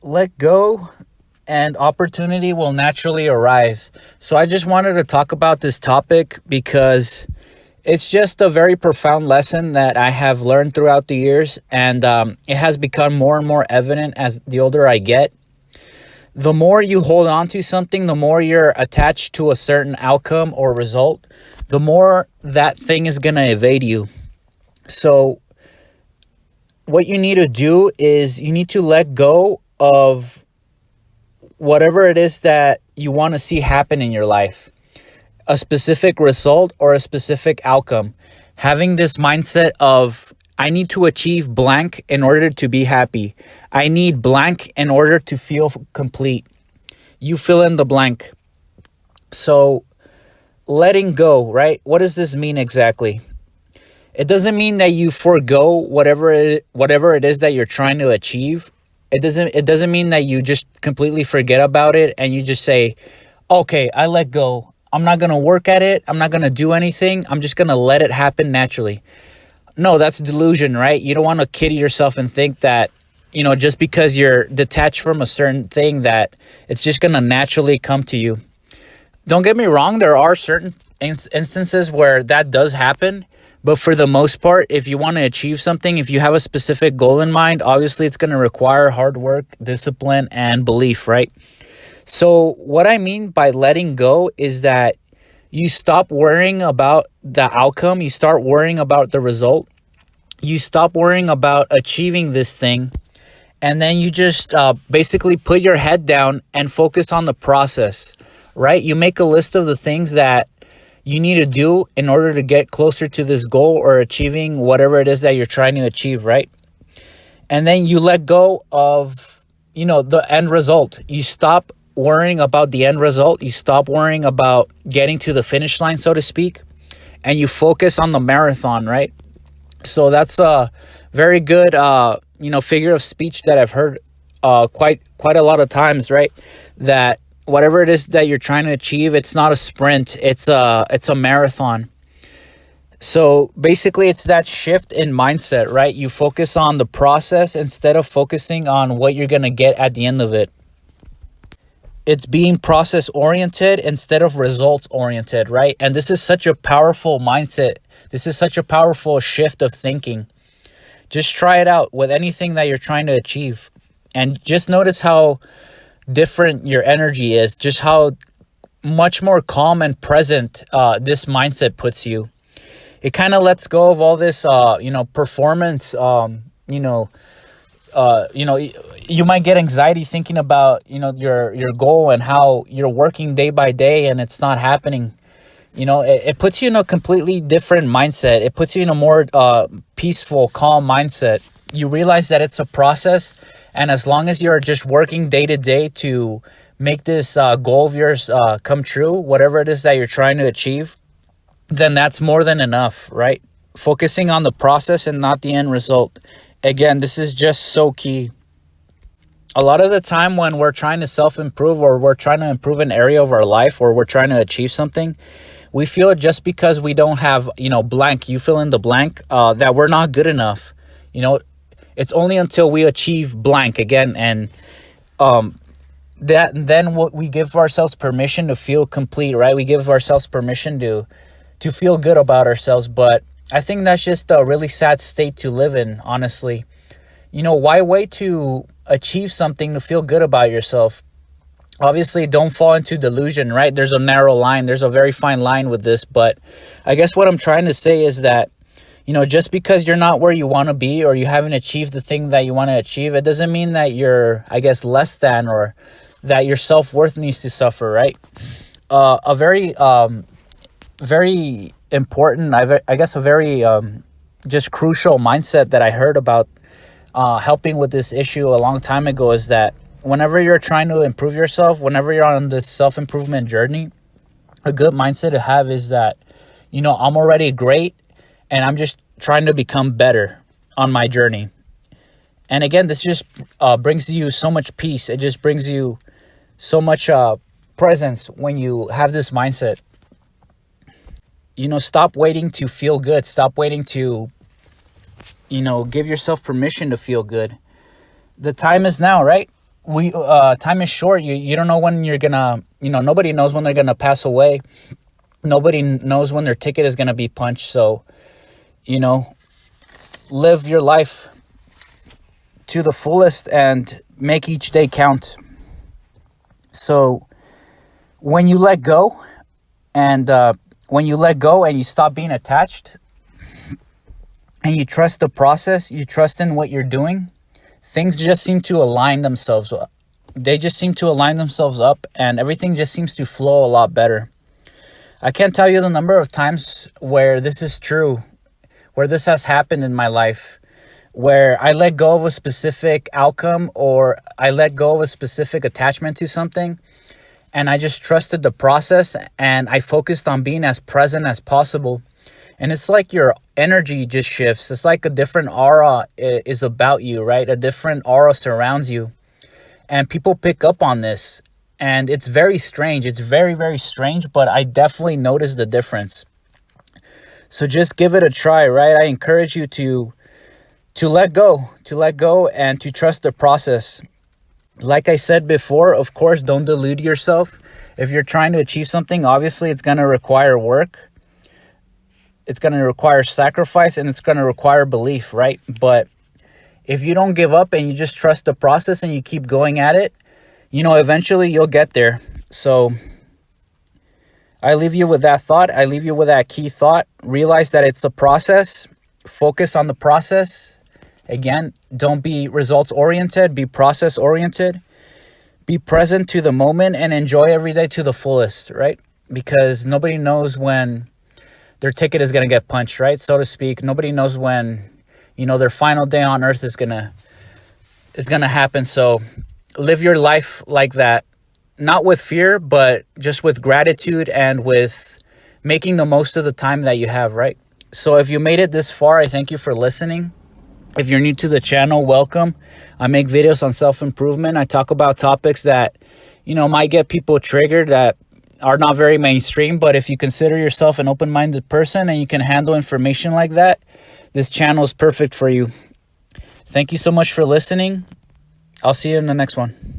let go and opportunity will naturally arise. So I just wanted to talk about this topic because it's just a very profound lesson that I have learned throughout the years, and it has become more and more evident as the older I get. The more you hold on to something, the more you're attached to a certain outcome or result, the more that thing is going to evade you. So what you need to do is you need to let go of whatever it is that you want to see happen in your life, a specific result or a specific outcome. Having this mindset of, I need to achieve blank in order to be happy. I need blank in order to feel complete. You fill in the blank. So letting go, right? What does this mean exactly? It doesn't mean that you forego whatever it is that you're trying to achieve. It doesn't mean that you just completely forget about it and you just say, okay, I let go. I'm not going to work at it. I'm not going to do anything. I'm just going to let it happen naturally. No, that's delusion, right? You don't want to kid yourself and think that, just because you're detached from a certain thing that it's just going to naturally come to you. Don't get me wrong. There are certain instances where that does happen. But for the most part, if you want to achieve something, if you have a specific goal in mind, obviously it's going to require hard work, discipline, and belief, right? So what I mean by letting go is that you stop worrying about the outcome. You start worrying about the result. You stop worrying about achieving this thing. And then you just basically put your head down and focus on the process, right? You make a list of the things that you need to do in order to get closer to this goal or achieving whatever it is that you're trying to achieve, right? And then you let go of, the end result. You stop worrying about the end result. You stop worrying about getting to the finish line, so to speak, and you focus on the marathon, right? So that's a very good, figure of speech that I've heard quite a lot of times, right? That whatever it is that you're trying to achieve, it's not a sprint, it's a marathon. So basically it's that shift in mindset, right? You focus on the process instead of focusing on what you're going to get at the end of it. It's being process oriented instead of results oriented, right? And this is such a powerful mindset. This is such a powerful shift of thinking. Just try it out with anything that you're trying to achieve. And just notice how different your energy is, just how much more calm and present this mindset puts you. It kind of lets go of all this, performance. You might get anxiety thinking about, your goal and how you're working day by day and it's not happening. It puts you in a completely different mindset. It puts you in a more peaceful, calm mindset. You realize that it's a process. And as long as you're just working day to day to make this goal of yours come true, whatever it is that you're trying to achieve, then that's more than enough, right? Focusing on the process and not the end result. Again, this is just so key. A lot of the time when we're trying to self-improve or we're trying to improve an area of our life or we're trying to achieve something, we feel just because we don't have, blank, you fill in the blank, that we're not good enough. It's only until we achieve blank again, and then we give ourselves permission to feel complete, right? We give ourselves permission to feel good about ourselves. But I think that's just a really sad state to live in, honestly. Why wait to achieve something to feel good about yourself? Obviously, don't fall into delusion, right? There's a narrow line. There's a very fine line with this. But I guess what I'm trying to say is that, just because you're not where you want to be or you haven't achieved the thing that you want to achieve, it doesn't mean that you're, less than or that your self-worth needs to suffer, right? A very, very important, a very just crucial mindset that I heard about helping with this issue a long time ago is that whenever you're trying to improve yourself, whenever you're on this self-improvement journey, a good mindset to have is that, I'm already great and I'm just trying to become better on my journey. And again, this just brings you so much peace. It just brings you so much presence when you have this mindset. Stop waiting to feel good. Stop waiting to, give yourself permission to feel good. The time is now, right? time is short. You don't know when you're gonna, nobody knows when they're gonna pass away. Nobody knows when their ticket is gonna be punched. So, live your life to the fullest and make each day count. So when you let go and you stop being attached and you trust the process, you trust in what you're doing, things just seem to align themselves. They just seem to align themselves up, and everything just seems to flow a lot better. I can't tell you the number of times where this is true, where this has happened in my life, where I let go of a specific outcome or I let go of a specific attachment to something, and I just trusted the process and I focused on being as present as possible. And it's like your energy just shifts. It's like a different aura is about you, right? A different aura surrounds you. And people pick up on this. And it's very strange. It's very, very strange, but I definitely noticed the difference. So just give it a try, right? I encourage you to let go and to trust the process. Like I said before, of course, don't delude yourself. If you're trying to achieve something, obviously it's going to require work. It's going to require sacrifice, and it's going to require belief, right? But if you don't give up and you just trust the process and you keep going at it, eventually you'll get there. So I leave you with that thought. I leave you with that key thought. Realize that it's a process. Focus on the process. Again, don't be results oriented, be process oriented. Be present to the moment and enjoy every day to the fullest, right? Because nobody knows when their ticket is going to get punched, right? So to speak. Nobody knows when, their final day on earth is going to happen. So live your life like that, not with fear, but just with gratitude and with making the most of the time that you have, right? So if you made it this far, I thank you for listening. If you're new to the channel, welcome. I make videos on self-improvement. I talk about topics that, might get people triggered, that are not very mainstream. But if you consider yourself an open-minded person and you can handle information like that, this channel is perfect for you. Thank you so much for listening. I'll see you in the next one.